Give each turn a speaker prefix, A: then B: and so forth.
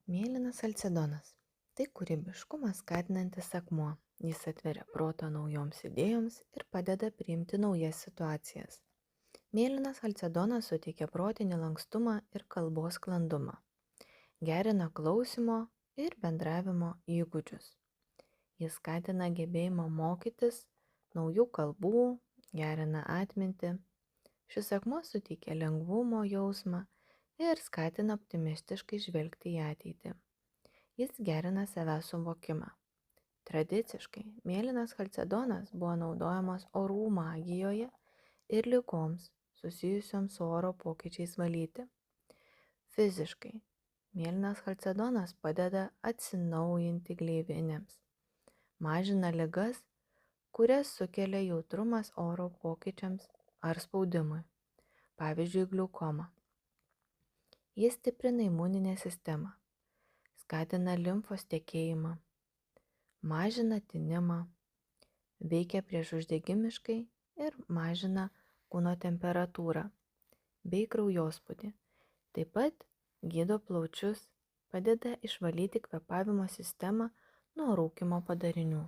A: Mėlynas halcedonas – tai kūrybiškumą skatinantis akmuo. Jis atveria protą naujoms idėjoms ir padeda priimti naujas situacijas. Mėlynas halcedonas suteikia protinį lankstumą ir kalbos sklandumą. Gerina klausymo ir bendravimo įgūdžius. Jis skatina gebėjimą mokytis naujų kalbų, gerina atmintį. Šis akmuo suteikia lengvumo jausmą ir skatina optimistiškai žvelgti į ateitį. Jis gerina savęs suvokimą. Tradiciškai mėlynas halcedonas buvo naudojamas orų magijoje ir ligoms susijusioms su oro pokyčiais valyti. Fiziškai mėlynas halcedonas padeda atsinaujinti gleivinėms, mažina ligas, kurias sukelia jautrumas oro pokyčiams ar spaudimui, pavyzdžiui, gliaukoma. Jis stiprina imuninę sistemą, skatina limfos tekėjimą, mažina tinimą, veikia priešuždegimiškai ir mažina kūno temperatūrą bei kraujospūdį. Taip pat gydo plaučius, padeda išvalyti kvėpavimo sistemą nuo rūkymo padarinių.